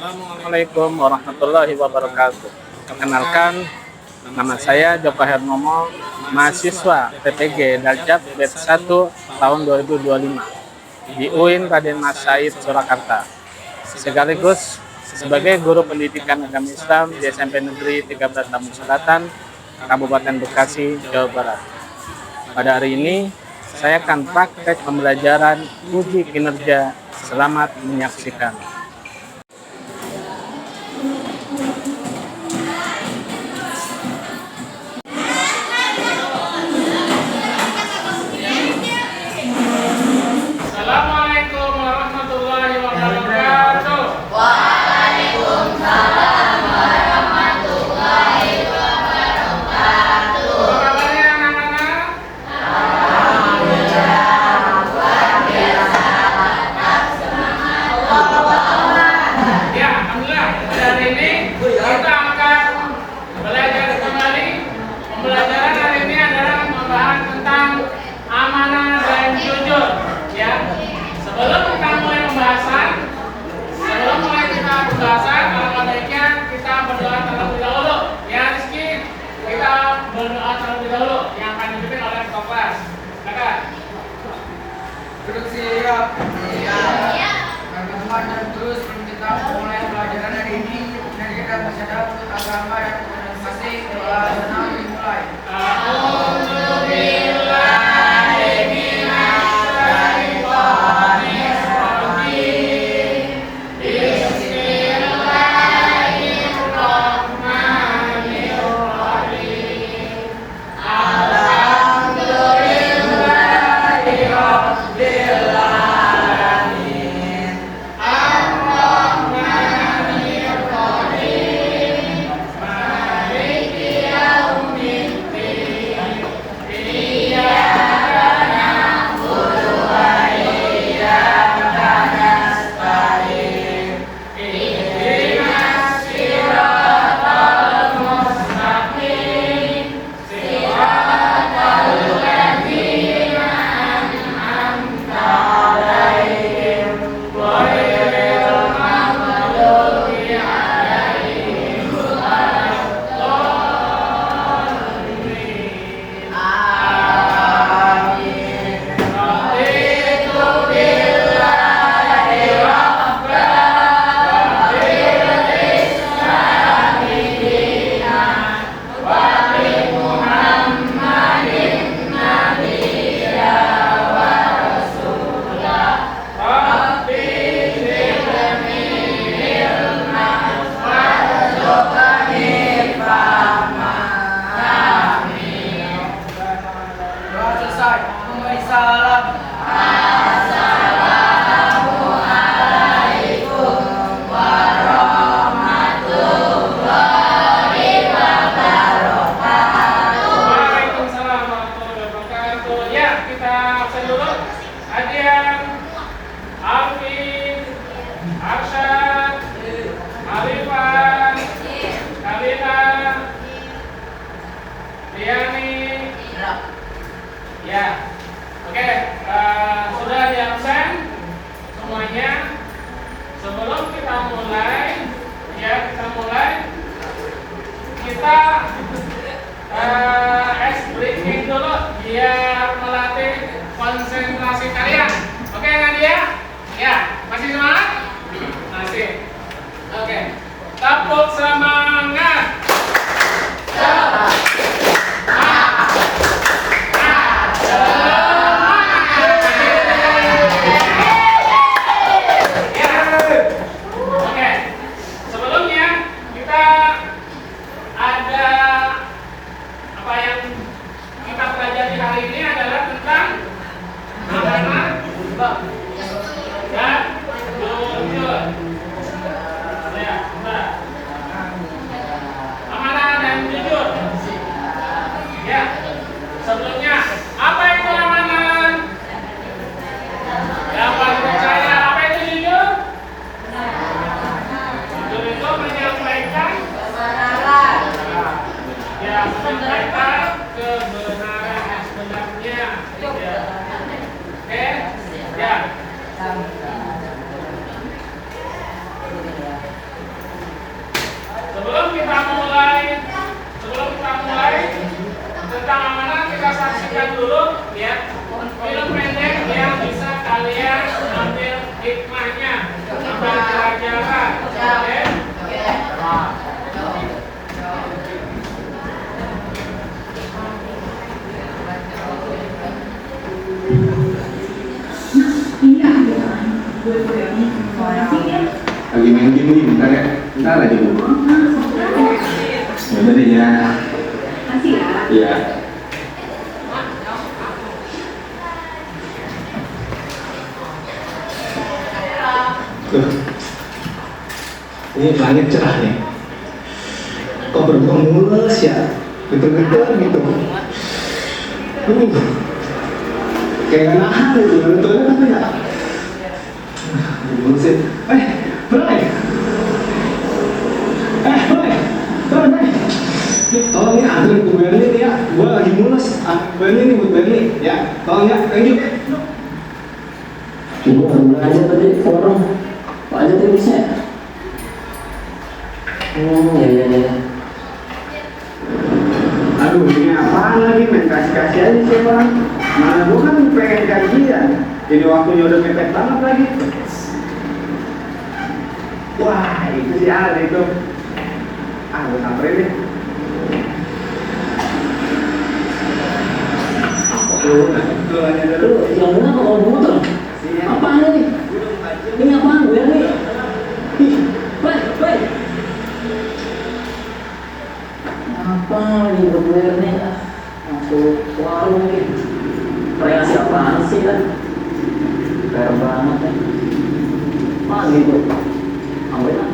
Assalamualaikum warahmatullahi wabarakatuh. Perkenalkan, nama saya Joko Hernomo, mahasiswa PPG Daljab Batch 1 tahun 2025 di UIN Raden Mas Said Surakarta. Sekaligus sebagai guru pendidikan agama Islam di SMP Negeri 13 Lampung Selatan, Kabupaten Bekasi, Jawa Barat. Pada hari ini, saya akan praktek pembelajaran uji kinerja. Selamat menyaksikan. Assalamualaikum warahmatullahi wabarakatuh. Waalaikumsalam warahmatullahi wabarakatuh. Apa kabarnya anak-anak? Alhamdulillah, luar biasa, mantap, semangat, Ya, alhamdulillah. Pada hari ini kita akan belajar kembali. Pembelajaran hari ini adalah membahas tentang amanah dan jujur. Ya, sebelum kita mulai pembahasan, alangkah baiknya kita berdoa terlebih dahulu. Ya, Rizky, kita berdoa terlebih dahulu yang akan dipimpin oleh ketua kelas. Silakan. Duduk siap. Teman-teman, dan terus kita mulai pelajaran hari ini dan kita bersyukur untuk agama dan kebenaran masih doa senang dimulai. Doa selesai. Memberi salam. Assalamualaikum warahmatullahi wabarakatuh. Waalaikumsalam warahmatullahi wabarakatuh. Ya, kita absen dulu. Adian, Alvin, Arsyad, Alifan, Kalina, Diani. Ya, oke. Sudah di absen semuanya. Sebelum kita mulai, kita ice breaking dulu biar melatih konsentrasi kalian. Oke, Nadia? Ya, masih semangat? Masih. Oke. Tepuk semangat. Oke. Sebelumnya kita ada apa yang kita pelajari hari ini adalah tentang amanah dan jujur. Ya, bentar. kita mulai tentang amanah, kita saksikan dulu ya film pendek yang bisa kalian ambil hikmahnya, ambil pelajaran. Oke? Lagi main game nih, bentar ya. Bentar aja bu. Ya udah deh ya. Masih ya? Iya. Tuh. Ini langit cerah nih. Kok berbau mulus ya? Getar-getar gitu. Kayak gak nahan itu, nontonnya apa ya? Bullshit. Bray! Bray! Tolong ya, anterin ke Berlin ya. Gua lagi mulus. Berlin nih buat Berlin ya. Tolong ya, thank you. Ibu baru aja tadi ke warung. Pak aja tadi bisa. Ya. Aduh, ini apaan lagi? Main kasih-kasih aja sih orang. Mana gua kan pengen gajian. Jadi waktunya udah mepet banget lagi. Wah, itu sih ada itu. Gua samperin deh. Lu aja dulu. Yang benar kok kalau motor? Apaan ini? Ini apaan gue nih? Baik. Apa ini bergulir nih? Masuk warung nih. Kreasi apaan sih kan? Fair banget ya. Mana gitu? Ambil lah.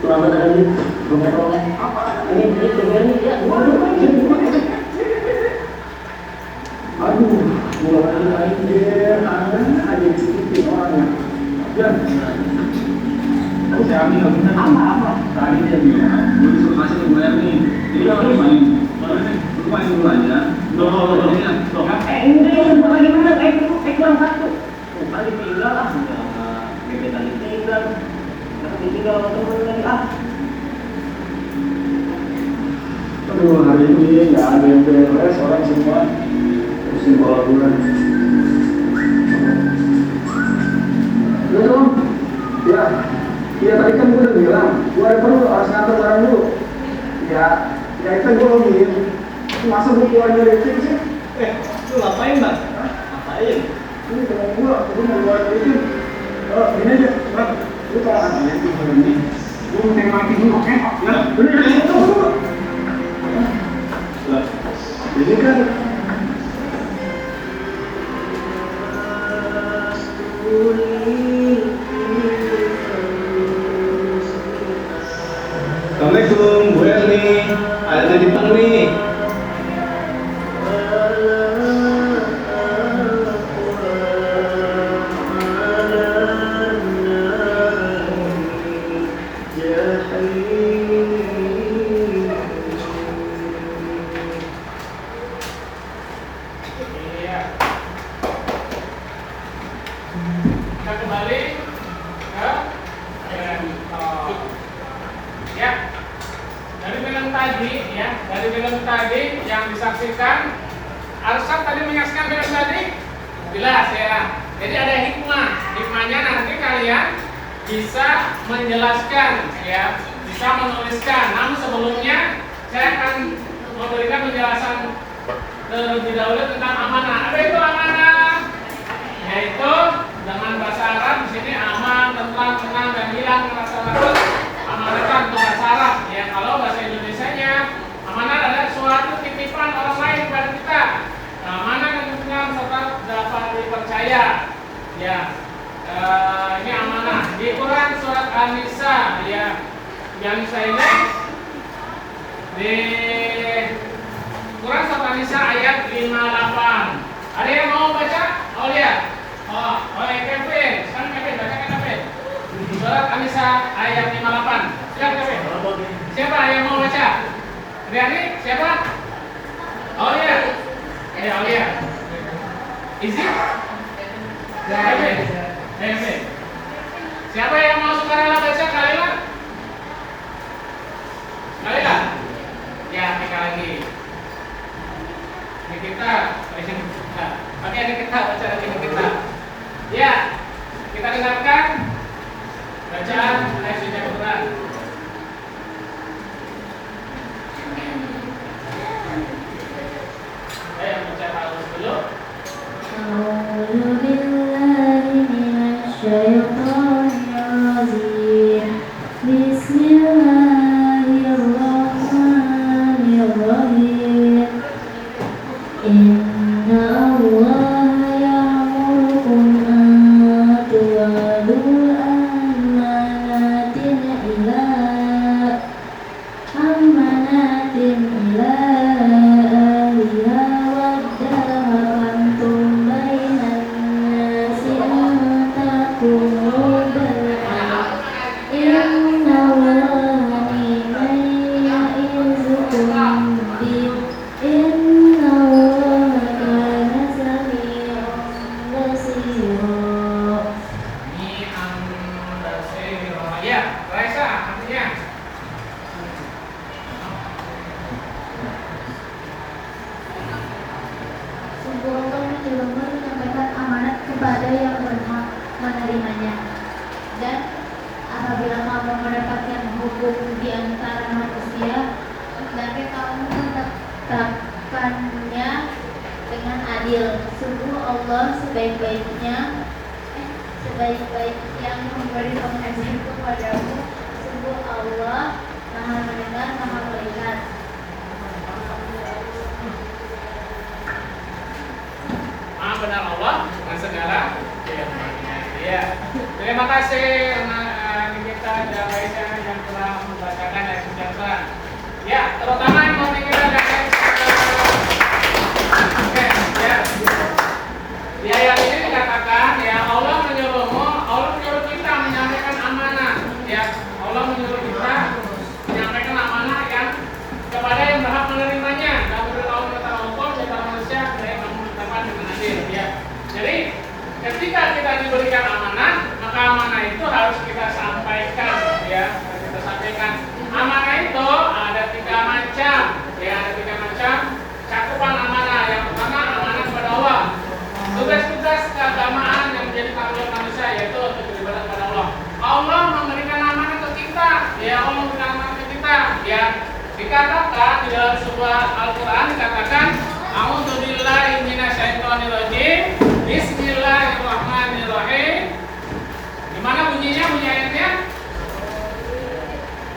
Kurang benar lagi. Belum ada. Ini bergulir nih ya. Aduh, mulai lagi deh. Aja sedikit orangnya. Dan saya ambil apa? Tadi dia bilang, gue disuruh kasih ke bayar nih. Jadi kalau main dulu aja. Ini lagi menang. Kurang satu. Kali tinggal lah. Gebetan tinggal. Nanti tinggal temen lagi Aduh, hari ini nggak ada yang beres, orang semua pusing kepala bulan. Dong. Ya tadi kan gue udah bilang, gue ada perlu harus ngantar barang dulu. Ya itu gue login. Masa gue keluar dari tim sih? Lu ngapain bang? Ngapain? Ini temen gue mau keluar dari tim. Gini aja, bang. Lu kalau katanya tim ini, gue mau temaki dulu, oke? Ya, bener ya, tunggu. Ini kan Assalamualaikum, Bu Erni. Ada di depan nih. Kita kembali ke ya. Dari film tadi yang disaksikan, Arsyad tadi menyaksikan film tadi jelas ya. Jadi ada hikmahnya nanti kalian bisa menjelaskan ya, bisa menuliskan. Namun sebelumnya saya akan memberikan penjelasan terlebih dahulu tentang amanah. Apa itu amanah? Yaitu dengan bahasa Arab di sini aman, tentram, tenang dan hilang rasa takut. Amanahkan untuk bahasa Arab. Ya, kalau bahasa Indonesianya amanah adalah suatu titipan orang lain kepada kita. Amanah dan tentram serta dapat dipercaya. Ya, ini amanah. Di Quran surat An-Nisa ya, yang saya ini di Quran surat An-Nisa ayat 58. Ada yang mau baca? Oh lihat. Kevin, sekarang Kevin, bacakan Kevin. Surat An-Nisa ayat 58. Siap Kevin. Siapa yang mau baca? Riani, siapa? Aulia. Aulia. Izzy? Kevin. Siapa yang mau sukarela baca Kalila? Kalila? Ya, Nika lagi. Ini kita. Oke, ini kita baca lagi ini kita. Ya, kita dengarkan bacaan ayat suci Al-Quran. Ayo baca Al-Quran dulu. أعوذ بالله من الشيطان الرجيم بسم الله الرحمن الرحيم إن الله يأمركم أن تؤدوا الأمانات إلى أهلها وادهرتم بين الناس أن تقوموا بالعدل إن الله لمن يعظكم به إن الله كان سميعا بصيرا. Ya, Raisa artinya. Sungguh Allah menyuruhmu menyampaikan amanat kepada yang berhak menerimanya. Dan apabila kamu mendapatkan hukum di antara manusia, hendaknya kamu menetapkannya dengan adil. Sungguh Allah sebaik-baik yang memberi pengajian kepadamu. Sungguh Allah Maha mendengar, Maha melihat. Maha benar Allah dengan segala firman-Nya. Ya. Terima kasih kita dan Raisa yang telah membacakan ayat suci Al-Quran. Ya, terutama yang mau kita dan Oke, ya. Di ayat ini dikatakan ya Allah menyuruh kita menyampaikan amanah. Ya, Allah menyuruh kita menyampaikan amanah yang kepada yang berhak menerimanya. Dan berlaku tentang hukum tentang manusia baik kamu tetapkan dengan adil. Ya. Jadi ketika kita diberikan amanah, maka amanah itu harus kita sampaikan. Ya, harus kita sampaikan. Amanah itu ada 3 macam. Ya, ada 3 macam cakupan amanah. Yang pertama amanah kepada Allah. Tugas-tugas keagamaan yang menjadi tanggung jawab manusia yaitu untuk beribadah kepada Allah. Allah memberikan amanah ke kita. Ya, Allah memberikan amanah ke kita. Ya, dikatakan di dalam sebuah Al-Quran dikatakan A'udzu billahi minasyaitonir rajim. Bismillahirrahmanirrahim. Gimana bunyinya? Bunyi ayatnya?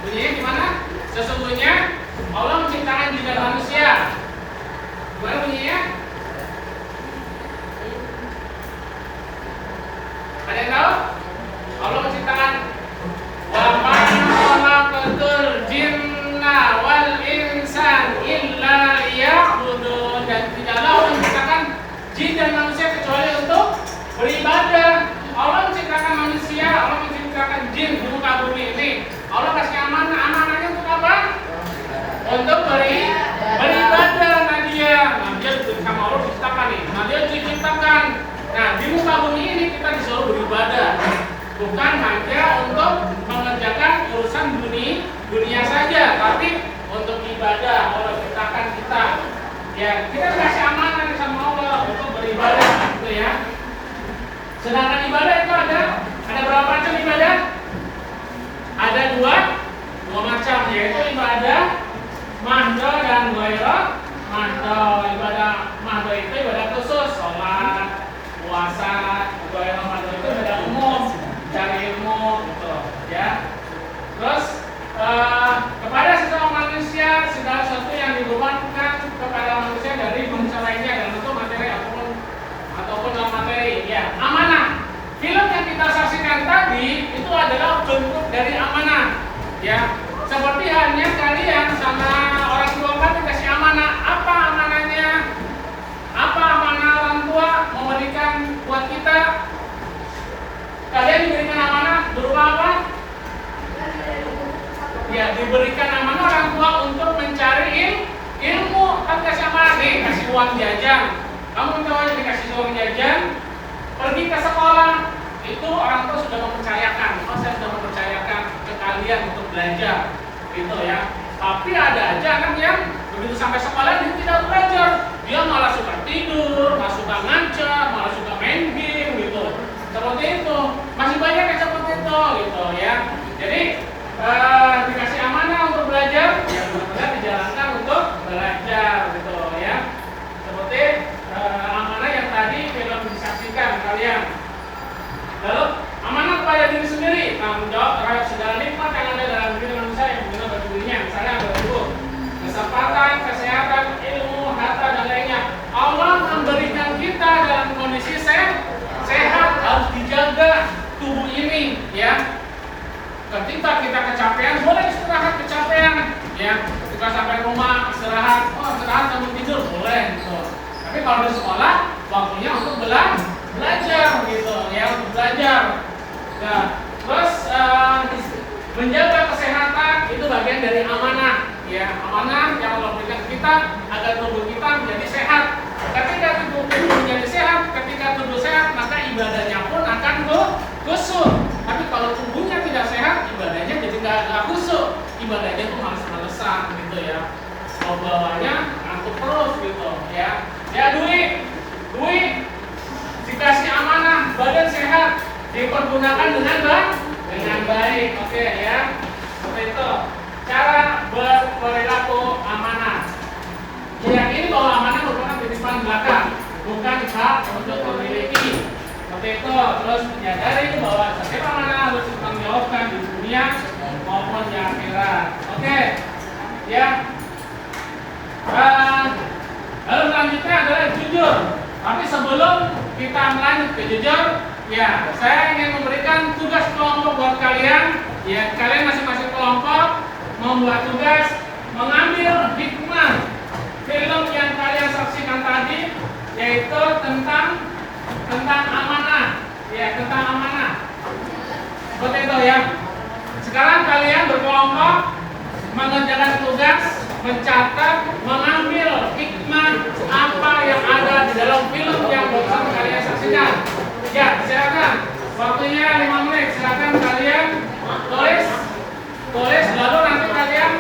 Bunyinya gimana? Sesungguhnya Allah menciptakan jin dan manusia. Gimana bunyinya? Ada yang tahu? Allah menciptakan wa ma khalaqatul jinna wal insan illa liya'budun, dan tidaklah Allah menciptakan jin dan manusia kecuali untuk beribadah. Allah menciptakan manusia, Allah menciptakan jin di muka bumi ini. Allah kasih amanahnya untuk apa? Untuk beribadah. Nadia, sama Allah diciptakan nih. Nadia diciptakan. Nah, di muka bumi ini kita disuruh beribadah, bukan hanya untuk mengerjakan urusan dunia saja, tapi untuk ibadah. Allah ciptakan kita. Ya, kita kasih amanah sama Allah untuk beribadah, gitu ya. Sedangkan ibadah itu ada berapa macam ibadah? Ada dua macam, yaitu ibadah mahdo dan ghairah mahdo. Ibadah mahdo itu ibadah khusus, sholat, puasa. Ghairah mahdo itu ibadah umum, cari ilmu, gitu ya. Terus kepada sesama manusia segala sesuatu yang dibebankan kepada manusia dari manusia lainnya dalam bentuk materi ataupun dalam materi, ya, amanah. Film yang kita saksikan tadi itu adalah bentuk dari amanah, ya. Seperti halnya kalian sama orang tua kan dikasih amanah. Apa amanahnya? Apa amanah orang tua memberikan buat kita? Kalian diberikan amanah berupa apa? Ya, diberikan amanah orang tua untuk mencari ilmu. Kan kasih amanah nih, kasih uang jajan. Kamu tahu aja dikasih uang jajan, pergi ke sekolah, itu orang tua sudah mempercayakan. kalian untuk belajar, gitu ya. Tapi ada aja anak yang begitu sampai sekolah dia tidak belajar, dia malah suka tidur, malah suka ngaca, malah suka main game gitu. Seperti itu, masih banyak yang seperti itu, gitu ya. Jadi dikasih amanah untuk belajar, ya benar-benar dijalankan untuk belajar, gitu ya. Seperti amanah yang tadi belum disaksikan kalian. Lalu amanah kepada diri sendiri, tanggung jawab terhadap segala nikmat yang ada dalam diri manusia yang berguna bagi dirinya. Misalnya ada dulu kesempatan, kesehatan, ilmu, harta dan lainnya. Allah memberikan kita dalam kondisi sehat, harus dijaga tubuh ini, ya. Ketika kita kecapean, boleh istirahat kecapean, ya. Ketika sampai rumah istirahat, istirahat sambil tidur boleh, gitu. Tapi kalau di sekolah, waktunya untuk belajar, gitu, ya, untuk belajar. Nah, terus menjaga kesehatan itu bagian dari amanah, ya, amanah yang Allah berikan kita agar tubuh kita menjadi sehat. Ketika tubuh menjadi sehat, ketika tubuh sehat, maka ibadahnya pun akan khusyuk. Tapi kalau tubuhnya tidak sehat, ibadahnya jadi nggak khusyuk, ibadahnya tuh males-malesan, gitu ya. Mau bawanya ngantuk terus, gitu, ya. Ya, duit dikasih amanah, badan sehat, dipergunakan dengan baik, oke, ya. Seperti itu cara berperilaku amanah. Diyakini bahwa amanah merupakan titipan belaka, bukan hak untuk memiliki. Seperti itu. Terus menyadari bahwa setiap amanah harus dipertanggungjawabkan di dunia maupun di akhirat. Oke, ya. Lalu selanjutnya adalah jujur. Tapi sebelum kita melanjut ke jujur, ya, saya ingin memberikan tugas kelompok buat kalian. Ya, kalian masing-masing kelompok membuat tugas mengambil hikmah film yang kalian saksikan tadi, yaitu tentang amanah, ya, tentang amanah. Seperti itu, ya. Sekarang kalian berkelompok mengerjakan tugas, mencatat, mengambil hikmah apa yang ada di dalam film yang barusan kalian saksikan. Ya, silakan. Waktunya 5 menit. Silakan kalian tulis, lalu nanti kalian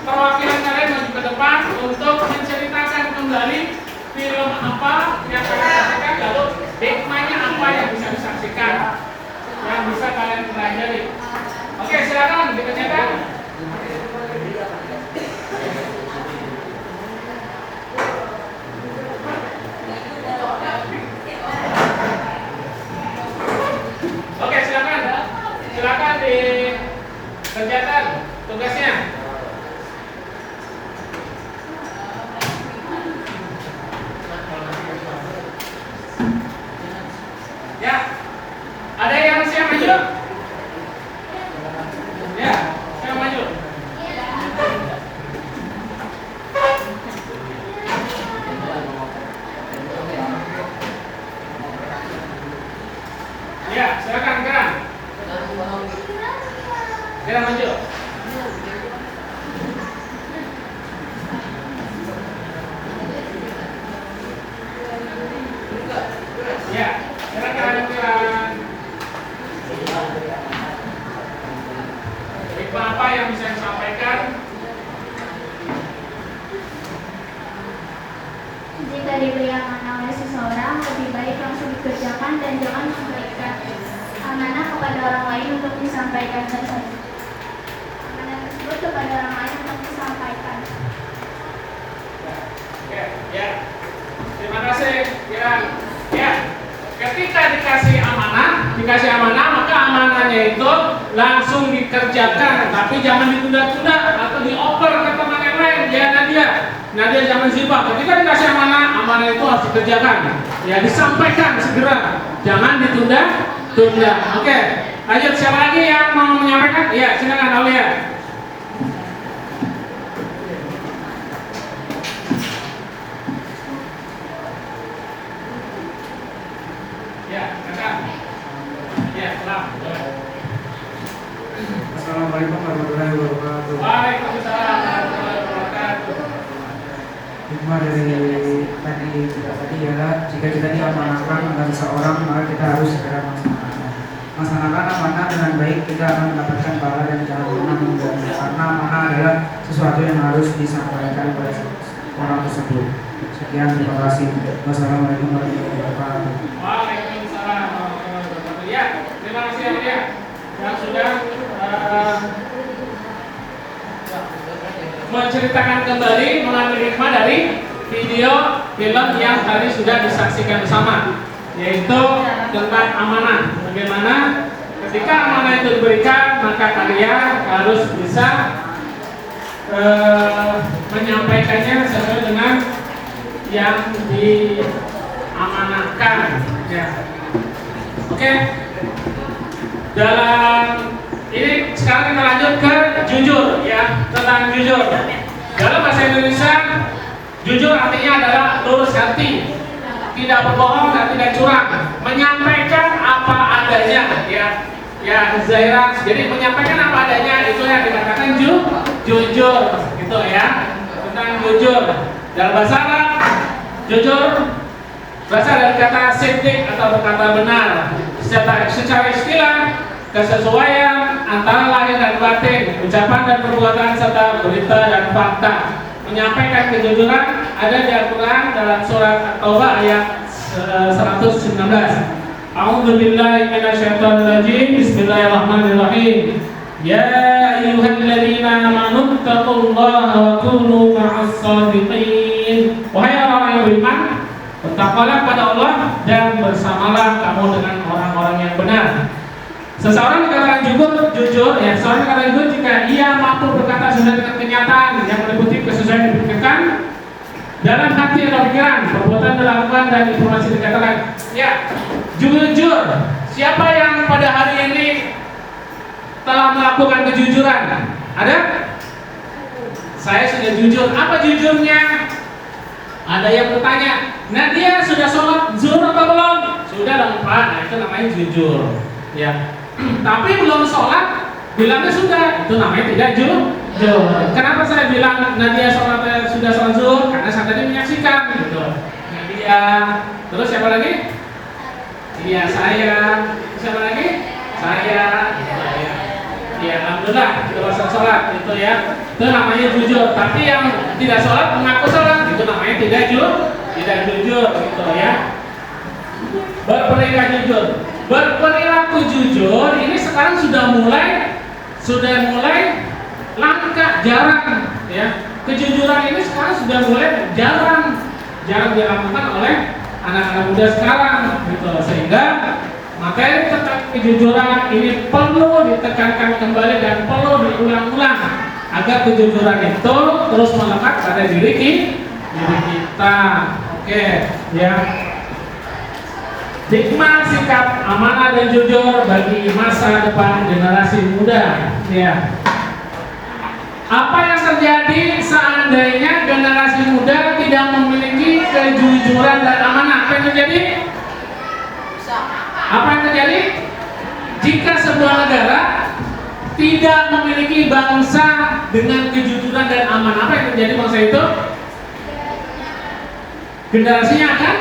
perwakilan kalian maju ke depan untuk menceritakan kembali film apa yang kalian saksikan, lalu hikmahnya apa yang bisa disaksikan, yang bisa kalian pelajari. Oke, silakan dikerjakan. Oke, silakan dikerjakan tugasnya. Ya, ada yang siap maju? Ya, siap maju. Ya, silakan gerak. Gerak maju. Ya, silakan gerak. Hikmah apa yang bisa disampaikan? Jika diberi amanah oleh seseorang, lebih baik langsung dikerjakan dan jangan memberikan amanah kepada orang lain untuk disampaikan saja. Amanah tersebut kepada orang lain untuk disampaikan. Ya. Terima kasih, Kiran. Ya. Ketika dikasih amanah, maka amanahnya itu langsung dikerjakan, tapi jangan ditunda-tunda atau dioper ke teman yang lain. Ya, Nadia jangan sibuk. Ketika dikasih amanah itu harus dikerjakan. Ya, disampaikan segera, jangan ditunda-tunda. Oke, lanjut. Siapa lagi yang mau menyampaikan? Ya, silakan Aulia. Ya, silakan. Ya, selamat. Assalamualaikum warahmatullahi wabarakatuh. Waalaikumsalam warahmatullahi wabarakatuh. Hikmah dari tadi ialah jika kita diamanahkan oleh seseorang, maka kita harus segera melaksanakan amanah dengan baik, kita akan mendapatkan pahala dan jangan pernah mengganggu, karena amanah adalah sesuatu yang harus disampaikan pada orang tersebut. Sekian, terima kasih. Wassalamualaikum warahmatullahi wabarakatuh. Waalaikumsalam warahmatullahi wabarakatuh. Ya, terima kasih ya yang sudah menceritakan kembali, mengambil hikmah dari video film yang tadi sudah disaksikan bersama, yaitu tentang amanah. Bagaimana ketika amanah itu diberikan, maka kalian harus bisa menyampaikannya sesuai dengan yang diamanahkan. Ya. Oke. Dalam ini sekarang kita lanjut ke jujur, ya, tentang jujur. Dalam bahasa Indonesia, jujur artinya adalah lurus hati, tidak berbohong dan tidak curang, menyampaikan apa adanya, ya Zaira. Jadi menyampaikan apa adanya itu yang dikatakan jujur, gitu ya. Tentang jujur dalam bahasa Arab, jujur berasal dari kata siddiq atau berkata benar. Secara istilah, kesesuaian antara lahir dan batin, ucapan dan perbuatan serta berita dan fakta. Menyampaikan kejujuran ada di Al-Quran dalam surat At-Taubah ayat 119. A'udzubillahi minasyaitonirrajim. Bismillahirrahmanirrahim. Ya ayyuhalladzina amanu taqullaha wa kunu ma'as shadiqin. Wahai orang yang beriman, bertakwalah kepada Allah dan bersamalah kamu dengan orang-orang yang benar. Seseorang dikatakan jujur, ya, seseorang dikatakan jujur jika ia mampu berkata sesuai dengan kenyataan yang meliputi kesesuaian yang dipikirkan dalam hati atau pikiran, perbuatan dilakukan dan informasi dikatakan. Ya, jujur. Siapa yang pada hari ini telah melakukan kejujuran? Ada? Saya sudah jujur. Apa jujurnya? Ada yang bertanya, Nadia sudah sholat zuhur atau belum? Sudah dong Pak. Nah, itu namanya jujur. Ya. Tapi belum sholat, bilangnya sudah. Itu namanya tidak jujur. Kenapa saya bilang Nadia sudah sholat zuhur? Karena saya tadi menyaksikan. Gitu. Nadia. Terus siapa lagi? Iya, saya. Siapa lagi? Saya. Ya, alhamdulillah kita sholat itu ya. Itu namanya jujur. Tapi yang tidak sholat mengaku sholat, itu namanya tidak jujur gitu ya. Berperilaku jujur. Berperilaku jujur ini sekarang sudah mulai langka, jarang ya. Kejujuran ini sekarang sudah mulai jarang dilakukan oleh anak-anak muda sekarang gitu. Sehingga materi tentang kejujuran ini perlu ditekankan kembali dan perlu diulang-ulang agar kejujuran itu terus melekat pada diri kita. Oke, ya. Hikmah sikap amanah dan jujur bagi masa depan generasi muda. Ya. Apa yang terjadi seandainya generasi muda tidak memiliki kejujuran dan amanah? Apa yang terjadi? Apa yang terjadi? Jika sebuah negara tidak memiliki bangsa dengan kejujuran dan amanah, apa yang terjadi bangsa itu? Generasinya akan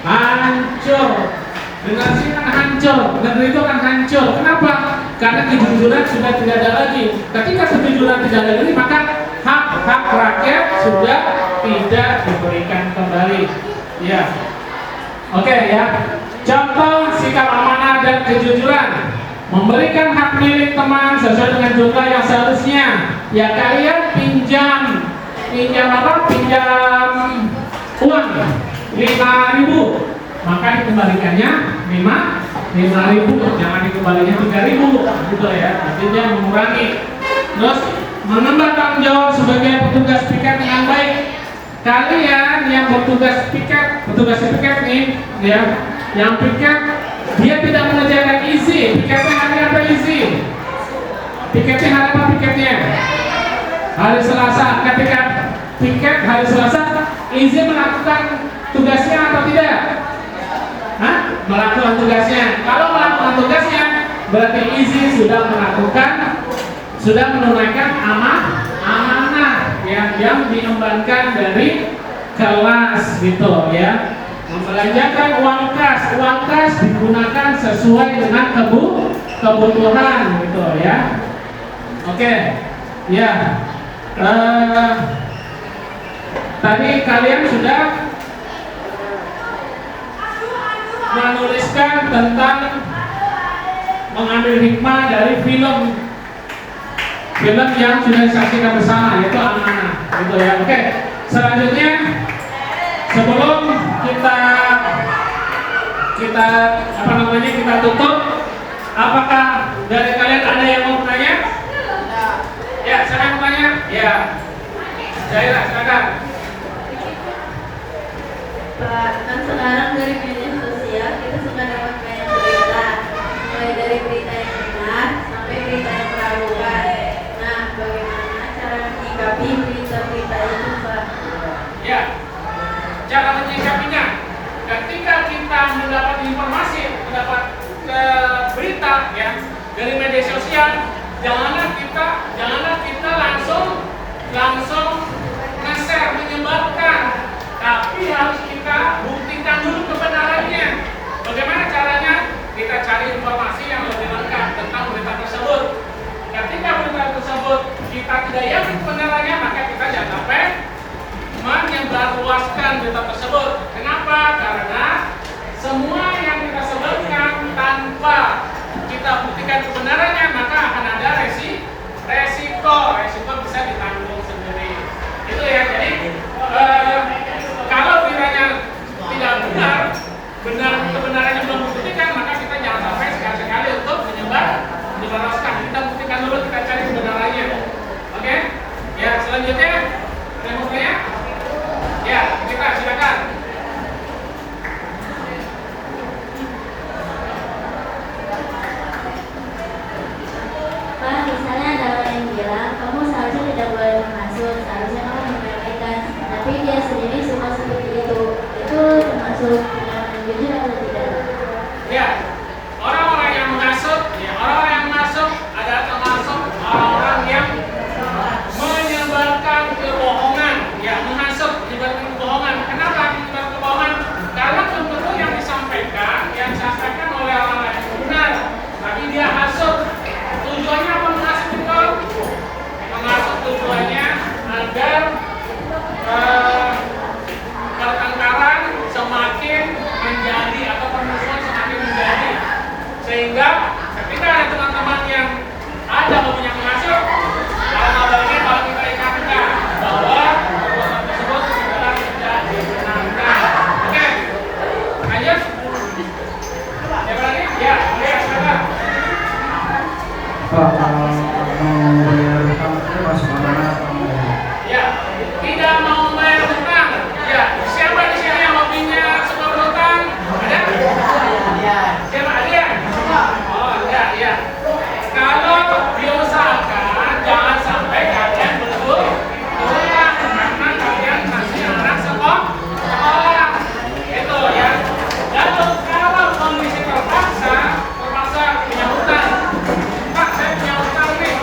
hancur. Generasi akan hancur, negeri itu akan hancur. Kenapa? Karena kejujuran sudah tidak ada lagi. Ketika kejujuran tidak ada lagi, maka hak-hak rakyat sudah tidak diberikan kembali. Ya, oke ya. Contoh sikap amanah dan kejujuran: memberikan hak milik teman sesuai dengan jumlah yang seharusnya. Ya, kalian pinjam apa? Pinjam uang 5.000, maka dikembalikannya 5.000, jangan dikembalinya 3.000, gitu ya. Artinya mengurangi. Terus mengemban tanggung jawab sebagai petugas piket dengan baik. Kalian yang petugas piket nih, ya, yang piket dia tidak mengerjakan isi. Piketnya hari apa isi? Piketnya hari apa piketnya? Hari Selasa. Ketika piket hari Selasa, izin melakukan tugasnya atau tidak? Melakukan tugasnya. Kalau melakukan tugasnya, berarti izin sudah menunaikan amanah yang diembankan dari kelas, gitu ya. Membelanjakan uang kas digunakan sesuai dengan kebutuhan gitu ya. Oke, ya. Tadi kalian sudah menuliskan tentang mengambil hikmah dari film yang sudah disaksikan bersama, yaitu Amanah, gitu ya. Oke, selanjutnya sebelum kita tutup, apakah dari kalian ada yang mau bertanya? Ya, siapa yang mau bertanya? Ya, Zaira, silakan. Pak, kan sekarang dari media sosial kita suka dapat banyak berita, mulai dari berita yang benar sampai berita yang meragukan. Nah, bagaimana cara menyikapi berita-berita itu, Pak? Ya, cara menyikapinya, ketika kita mendapat informasi, mendapat berita ya dari media sosial, janganlah kita langsung nge-share, menyebarkan, tapi harus kita buktikan dulu kebenarannya. Bagaimana caranya? Kita cari informasi yang lebih lengkap tentang berita tersebut. Ketika berita tersebut kita tidak yakin kebenarannya, maka kita jangan sampai menyebarluaskan berita tersebut. Kenapa? Karena semua yang kita sebutkan tanpa kita buktikan kebenarannya, maka akan ada resiko bisa ditanggung sendiri. Itu ya. Jadi kalau beritanya tidak benar kebenarannya belum dibuktikan, maka kita jangan sampai sekali-sekali untuk menyebarluaskan. Kita buktikan dulu, kita cari kebenarannya. Oke? Ya, selanjutnya remote-nya. Ya, kita silakan. Pak, misalnya ada orang yang bilang kamu seharusnya tidak boleh menghasut, seharusnya kamu memperhatikan, tapi dia sendiri suka seperti itu termasuk yang jujur atau tidak? Ya, orang-orang yang menghasut, adalah termasuk orang-orang yang menyebarkan kebohongan. Ya, menghasut, menyebarkan kebohongan. Kenapa menyebarkan kebohongan? Karena tentu yang disampaikan oleh orang lain benar, tapi dia hasut. Tujuannya apa menghasut itu? Menghasut tujuannya agar pertengkaran semakin menjadi atau permusuhan semakin menjadi, sehingga ketika ada teman-teman yang ada hobinya menghasut, alhamdulillah kalau kita ingatkan bahwa perbuatan tersebut adalah tidak dibenarkan. Oke, lanjut. Siapa lagi? Ya, silakan. Pak, mau bayar hutang itu masuk amanah atau enggak? Ya, tidak mau membayar hutang. Ya, siapa di sini yang hobinya suka berhutang? Ada? Siapa? Ada? Oh, ada, ya. Kalau diusahakan jangan sampai kalian berhutang, karena kalian masih anak sekolah. Itu ya. Lalu kalau kondisi terpaksa punya hutang. Pak, saya punya hutang nih.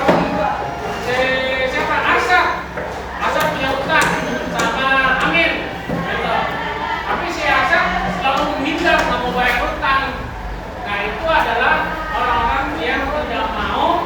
Siapa? Asap punya hutang sama Amin. Gitu. Tapi si Asap selalu menghindar, nggak mau bayar hutang. Nah, itu adalah orang-orang yang tidak mau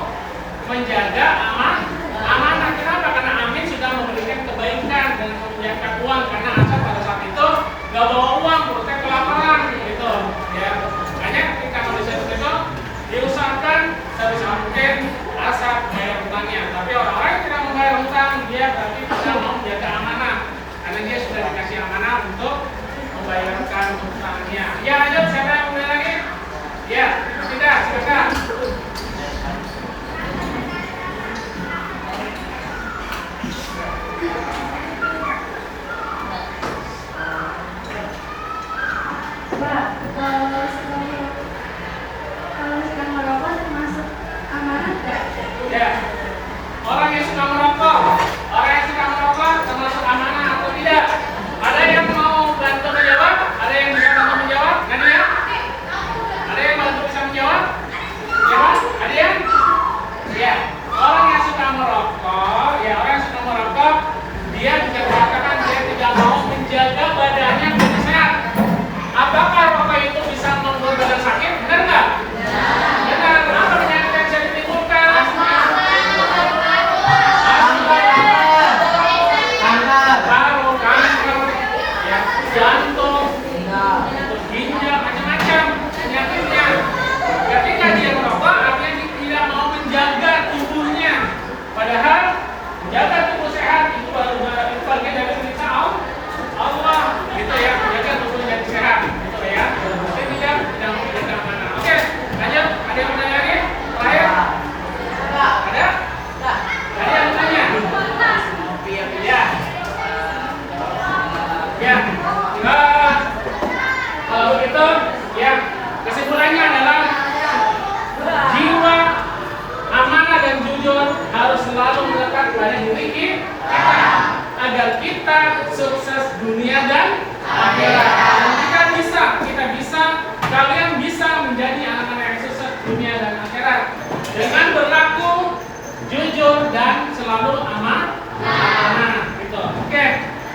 dengan berlaku jujur dan selalu amanah gitu. Oke,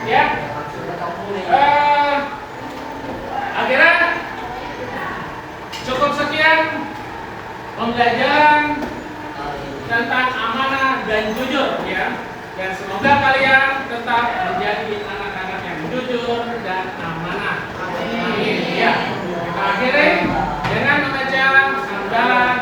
ya. Akhirnya cukup sekian pembelajaran tentang amanah dan jujur ya. Dan semoga kalian tetap menjadi anak-anak yang jujur dan amanah. Amin. Ya. Kita akhiri dengan membaca hamdalah